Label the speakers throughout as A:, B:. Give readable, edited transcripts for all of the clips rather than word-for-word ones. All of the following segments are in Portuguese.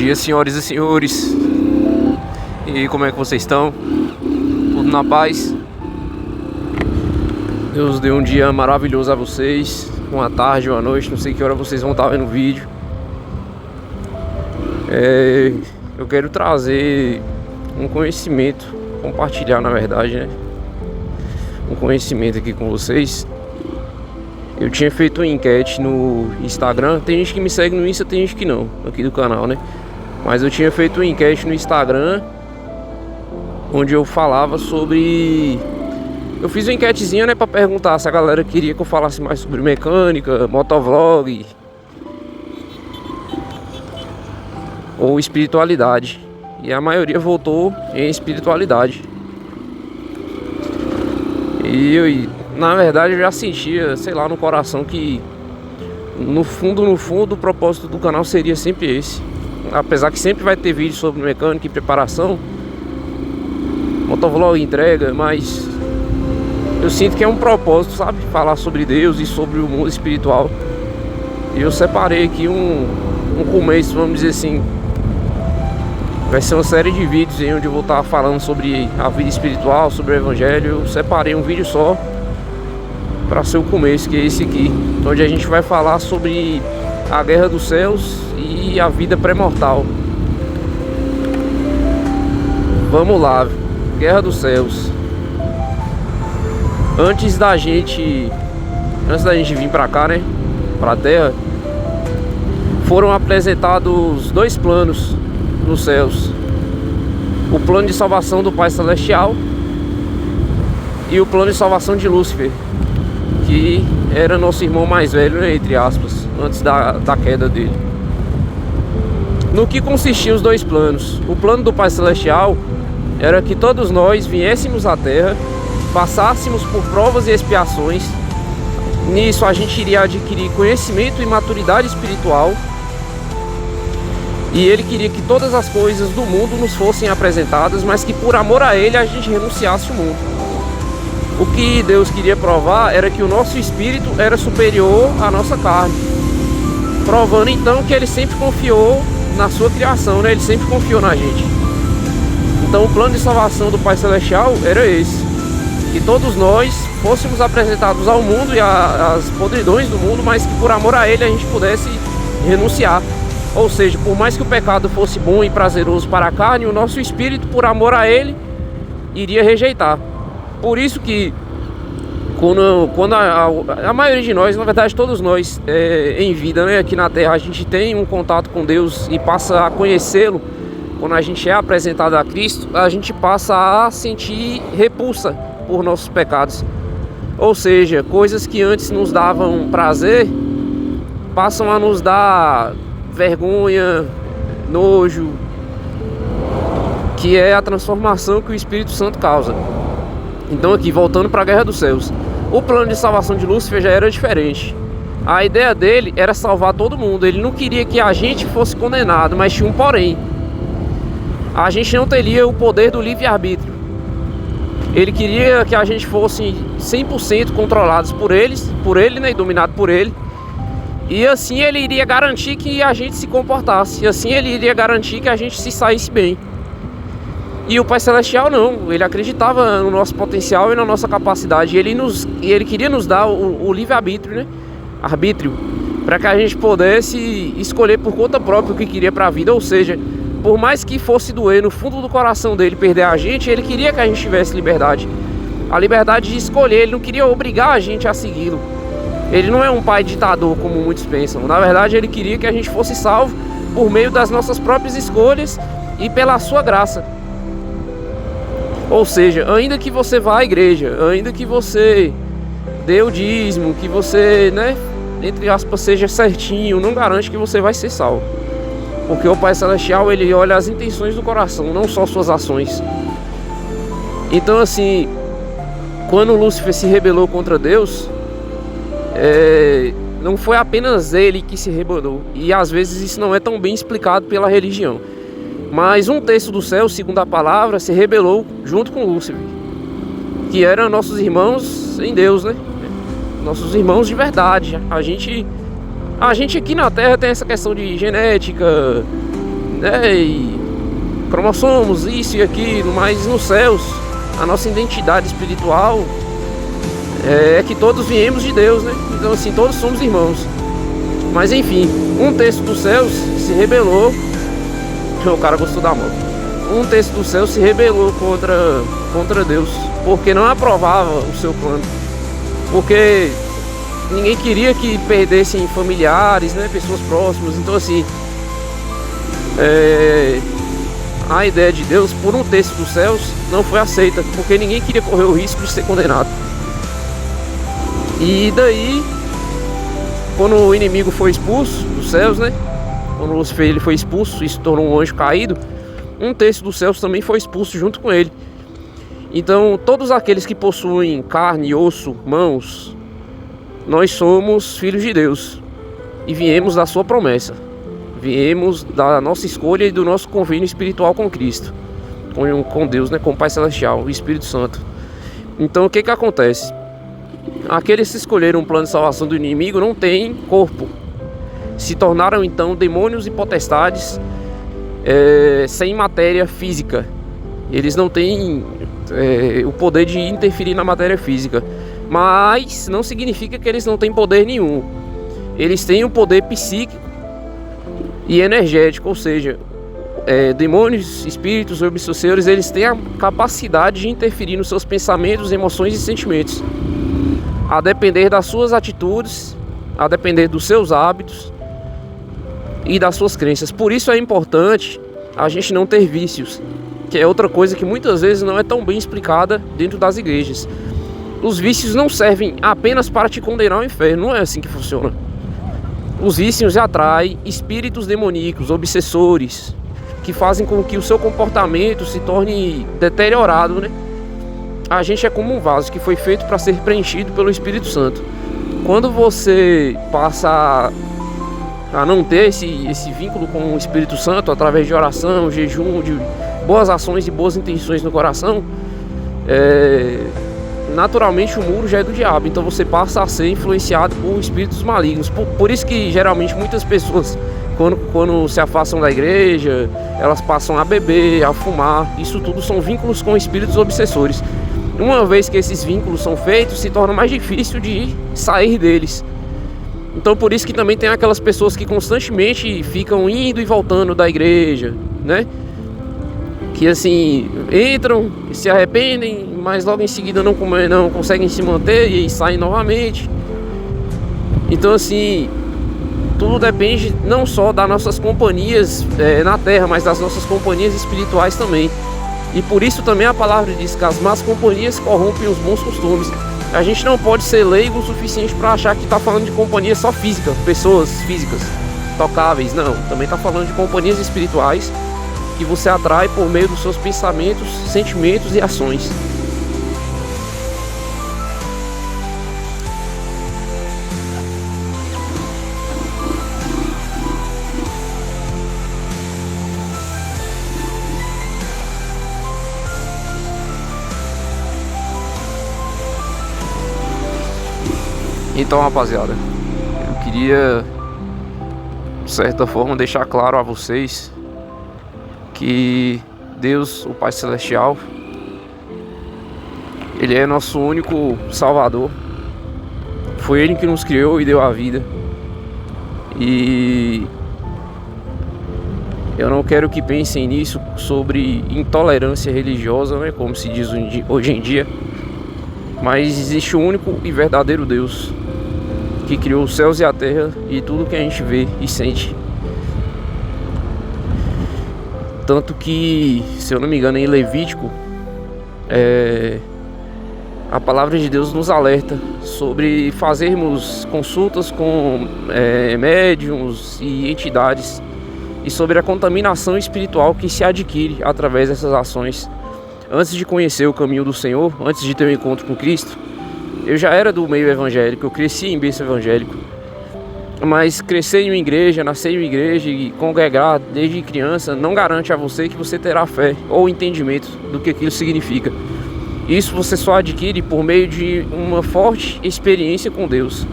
A: Bom dia, senhoras e senhores. E como é que vocês estão? Tudo na paz? Deus dê um dia maravilhoso a vocês. Uma tarde, uma noite, não sei que hora vocês vão estar vendo o vídeo. Eu quero trazer um conhecimento, compartilhar na verdade, né? Um conhecimento aqui com vocês. Eu tinha feito uma enquete no Instagram. Tem gente que me segue no Insta, tem gente que não, aqui do canal, né? Mas eu tinha feito uma enquete no Instagram, onde eu falava sobre... Eu fiz uma enquetezinha, né, pra perguntar se a galera queria que eu falasse mais sobre mecânica, motovlog ou espiritualidade. E a maioria votou em espiritualidade. E na verdade eu já sentia, sei lá, no coração que no fundo o propósito do canal seria sempre esse. Apesar que sempre vai ter vídeo sobre mecânica e preparação, motovlog, entrega, mas eu sinto que é um propósito, sabe? Falar sobre Deus e sobre o mundo espiritual. E eu separei aqui um começo, vamos dizer assim. Vai ser uma série de vídeos aí onde eu vou estar falando sobre a vida espiritual, sobre o evangelho. Eu separei um vídeo só para ser o começo, que é esse aqui, onde a gente vai falar sobre a guerra dos céus e a vida pré-mortal. Vamos lá, guerra dos céus. Antes da gente vir pra cá, né, pra terra, foram apresentados dois planos nos céus: o plano de salvação do Pai Celestial e o plano de salvação de Lúcifer, que era nosso irmão mais velho, né, entre aspas, antes da queda dele. No que consistiam os dois planos? O plano do Pai Celestial era que todos nós viéssemos à Terra, passássemos por provas e expiações. Nisso a gente iria adquirir conhecimento e maturidade espiritual. E ele queria que todas as coisas do mundo nos fossem apresentadas, mas que por amor a ele a gente renunciasse ao mundo. O que Deus queria provar era que o nosso espírito era superior à nossa carne, provando então que ele sempre confiou na sua criação, né? Ele sempre confiou na gente. Então o plano de salvação do Pai Celestial era esse: que todos nós fôssemos apresentados ao mundo e às podridões do mundo, mas que por amor a ele a gente pudesse renunciar. Ou seja, por mais que o pecado fosse bom e prazeroso para a carne, o nosso espírito, por amor a ele, iria rejeitar. Por isso que quando a maioria de nós, na verdade todos nós, em vida, né, aqui na Terra, a gente tem um contato com Deus e passa a conhecê-lo. Quando a gente é apresentado a Cristo, a gente passa a sentir repulsa por nossos pecados. Ou seja, coisas que antes nos davam prazer passam a nos dar vergonha, nojo, que é a transformação que o Espírito Santo causa. Então aqui, voltando para a guerra dos céus, o plano de salvação de Lúcifer já era diferente. A ideia dele era salvar todo mundo. Ele não queria que a gente fosse condenado, mas tinha um porém: a gente não teria o poder do livre-arbítrio. Ele queria que a gente fosse 100% controlados por ele, né, e dominado por ele. E assim ele iria garantir que a gente se comportasse. E assim ele iria garantir que a gente se saísse bem. E o Pai Celestial não. Ele acreditava no nosso potencial e na nossa capacidade. E ele queria nos dar o livre-arbítrio, né? Arbítrio. Para que a gente pudesse escolher por conta própria o que queria para a vida. Ou seja, por mais que fosse doer no fundo do coração dele perder a gente, ele queria que a gente tivesse liberdade. A liberdade de escolher. Ele não queria obrigar a gente a segui-lo. Ele não é um pai ditador, como muitos pensam. Na verdade, ele queria que a gente fosse salvo por meio das nossas próprias escolhas e pela sua graça. Ou seja, ainda que você vá à igreja, ainda que você dê o dízimo, que você, né, entre aspas, seja certinho, não garante que você vai ser salvo. Porque o Pai Celestial, ele olha as intenções do coração, não só suas ações. Então assim, quando Lúcifer se rebelou contra Deus, não foi apenas ele que se rebelou. E às vezes isso não é tão bem explicado pela religião. Mas um terço do céu, segundo a palavra, se rebelou junto com Lúcifer, que eram nossos irmãos em Deus, né? Nossos irmãos de verdade. A gente aqui na Terra tem essa questão de genética, né? E cromossomos, isso e aquilo, mas nos céus, a nossa identidade espiritual é que todos viemos de Deus, né? Então assim, todos somos irmãos. Mas enfim, um terço dos céus se rebelou. O cara gostou da moto. Um terço do céu se rebelou contra Deus, porque não aprovava o seu plano. Porque ninguém queria que perdessem familiares, né? Pessoas próximas. Então assim, a ideia de Deus por um terço dos céus não foi aceita, porque ninguém queria correr o risco de ser condenado. E daí, quando o inimigo foi expulso dos céus, né? Quando Lúcifer ele foi expulso e se tornou um anjo caído, um terço dos céus também foi expulso junto com ele. Então, todos aqueles que possuem carne, osso, mãos, nós somos filhos de Deus e viemos da sua promessa. Viemos da nossa escolha e do nosso convênio espiritual com Cristo, com Deus, né? Com o Pai Celestial, o Espírito Santo. Então, o que acontece? Aqueles que escolheram o plano de salvação do inimigo não têm corpo. Se tornaram então demônios e potestades sem matéria física. Eles não têm o poder de interferir na matéria física. Mas não significa que eles não têm poder nenhum. Eles têm um poder psíquico e energético, ou seja, demônios, espíritos, obsessores, eles têm a capacidade de interferir nos seus pensamentos, emoções e sentimentos, a depender das suas atitudes, a depender dos seus hábitos e das suas crenças. Por isso é importante a gente não ter vícios, que é outra coisa que muitas vezes não é tão bem explicada dentro das igrejas. Os vícios não servem apenas para te condenar ao inferno, não é assim que funciona. Os vícios atraem espíritos demoníacos, obsessores, que fazem com que o seu comportamento se torne deteriorado, né? A gente é como um vaso que foi feito para ser preenchido pelo Espírito Santo. Quando você passa a não ter esse vínculo com o Espírito Santo através de oração, jejum, de boas ações e boas intenções no coração, naturalmente o muro já é do diabo. Então você passa a ser influenciado por espíritos malignos. Por isso que geralmente muitas pessoas, quando se afastam da igreja, elas passam a beber, a fumar. Isso tudo são vínculos com espíritos obsessores. Uma vez que esses vínculos são feitos, se torna mais difícil de sair deles. Então por isso que também tem aquelas pessoas que constantemente ficam indo e voltando da igreja, né? Que assim, entram, se arrependem, mas logo em seguida não conseguem se manter e saem novamente. Então assim, tudo depende não só das nossas companhias na terra, mas das nossas companhias espirituais também. E por isso também a palavra diz que as más companhias corrompem os bons costumes. A gente não pode ser leigo o suficiente para achar que está falando de companhia só física, pessoas físicas, tocáveis. Não, também está falando de companhias espirituais que você atrai por meio dos seus pensamentos, sentimentos e ações. Então, rapaziada, eu queria, de certa forma, deixar claro a vocês que Deus, o Pai Celestial, Ele é nosso único Salvador. Foi Ele que nos criou e deu a vida. E eu não quero que pensem nisso sobre intolerância religiosa, né, como se diz hoje em dia. Mas existe o único e verdadeiro Deus, que criou os céus e a terra e tudo que a gente vê e sente. Tanto que, se eu não me engano, em Levítico, a palavra de Deus nos alerta sobre fazermos consultas com médiuns e entidades, e sobre a contaminação espiritual que se adquire através dessas ações. Antes de conhecer o caminho do Senhor, antes de ter um encontro com Cristo, eu já era do meio evangélico, eu cresci em berço evangélico. Mas crescer em uma igreja, nascer em uma igreja e congregar desde criança não garante a você que você terá fé ou entendimento do que aquilo significa. Isso você só adquire por meio de uma forte experiência com Deus,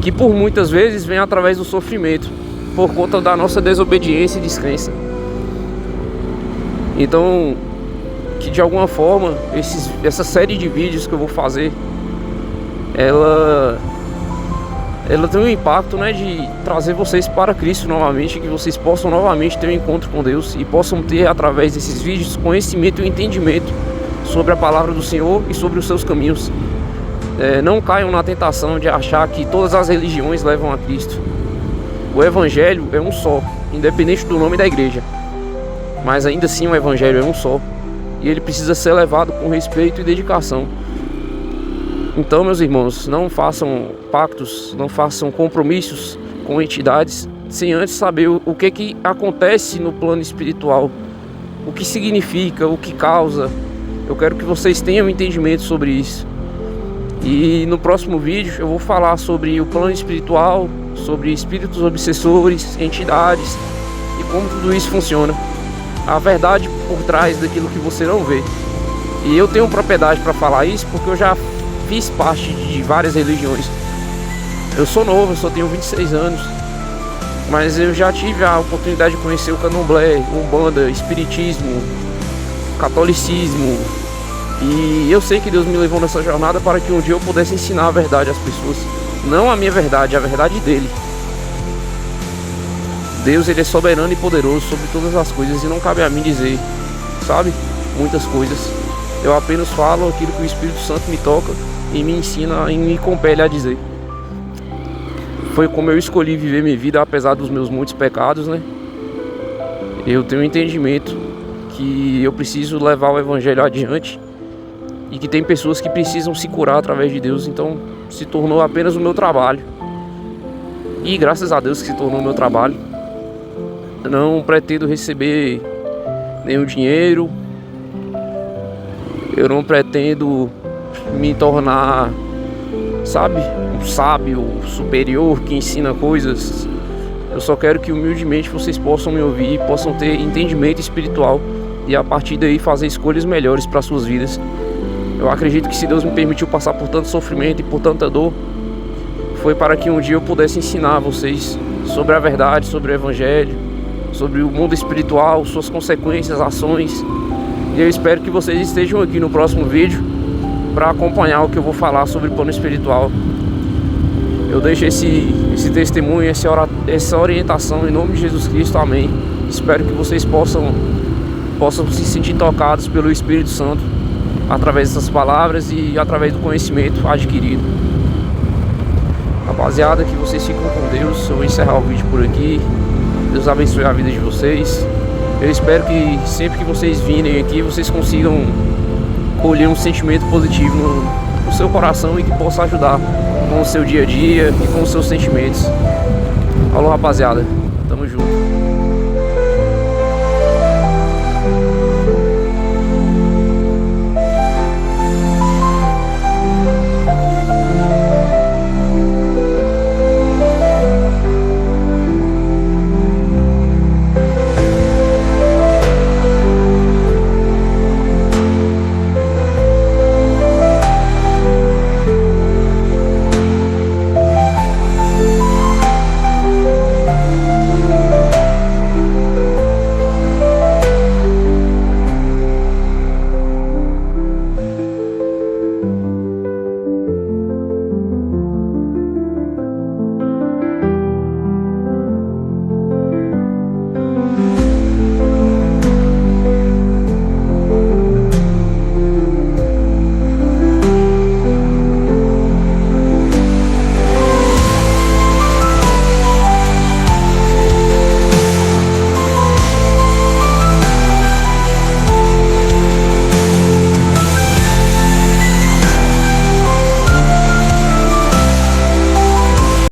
A: que por muitas vezes vem através do sofrimento, por conta da nossa desobediência e descrença. Então, que de alguma forma essa série de vídeos que eu vou fazer, ela tem um impacto, né, de trazer vocês para Cristo novamente, que vocês possam novamente ter um encontro com Deus e possam ter, através desses vídeos, conhecimento e entendimento sobre a palavra do Senhor e sobre os seus caminhos. Não caiam na tentação de achar que todas as religiões levam a Cristo. O Evangelho é um só, independente do nome da igreja, mas ainda assim o Evangelho é um só, e ele precisa ser levado com respeito e dedicação. Então, meus irmãos, não façam pactos, não façam compromissos com entidades sem antes saber o que acontece no plano espiritual, o que significa, o que causa. Eu quero que vocês tenham entendimento sobre isso. E no próximo vídeo eu vou falar sobre o plano espiritual, sobre espíritos obsessores, entidades e como tudo isso funciona. A verdade por trás daquilo que você não vê. E eu tenho propriedade para falar isso porque eu já fiz parte de várias religiões. Eu sou novo, eu só tenho 26 anos, mas eu já tive a oportunidade de conhecer o candomblé, umbanda, espiritismo, catolicismo. E eu sei que Deus me levou nessa jornada para que um dia eu pudesse ensinar a verdade às pessoas. Não a minha verdade, a verdade dele. Deus, ele é soberano e poderoso sobre todas as coisas e não cabe a mim dizer, sabe, muitas coisas. Eu apenas falo aquilo que o Espírito Santo me toca e me ensina e me compele a dizer. Foi como eu escolhi viver minha vida, apesar dos meus muitos pecados, né? Eu tenho um entendimento que eu preciso levar o Evangelho adiante e que tem pessoas que precisam se curar através de Deus. Então se tornou apenas o meu trabalho. E graças a Deus que se tornou o meu trabalho. Eu não pretendo receber nenhum dinheiro. Eu não pretendo me tornar, sabe, um sábio superior que ensina coisas. Eu só quero que humildemente vocês possam me ouvir, possam ter entendimento espiritual e a partir daí fazer escolhas melhores para suas vidas. Eu acredito que se Deus me permitiu passar por tanto sofrimento e por tanta dor, foi para que um dia eu pudesse ensinar a vocês sobre a verdade, sobre o Evangelho, sobre o mundo espiritual, suas consequências, ações. E eu espero que vocês estejam aqui no próximo vídeo para acompanhar o que eu vou falar sobre o plano espiritual. Eu deixo esse testemunho, essa orientação em nome de Jesus Cristo, amém. Espero que vocês possam se sentir tocados pelo Espírito Santo através dessas palavras e através do conhecimento adquirido. Rapaziada, que vocês ficam com Deus. Eu vou encerrar o vídeo por aqui. Deus abençoe a vida de vocês. Eu espero que sempre que vocês virem aqui, vocês consigam colher um sentimento positivo no seu coração e que possa ajudar com o seu dia a dia e com os seus sentimentos. Falou, rapaziada.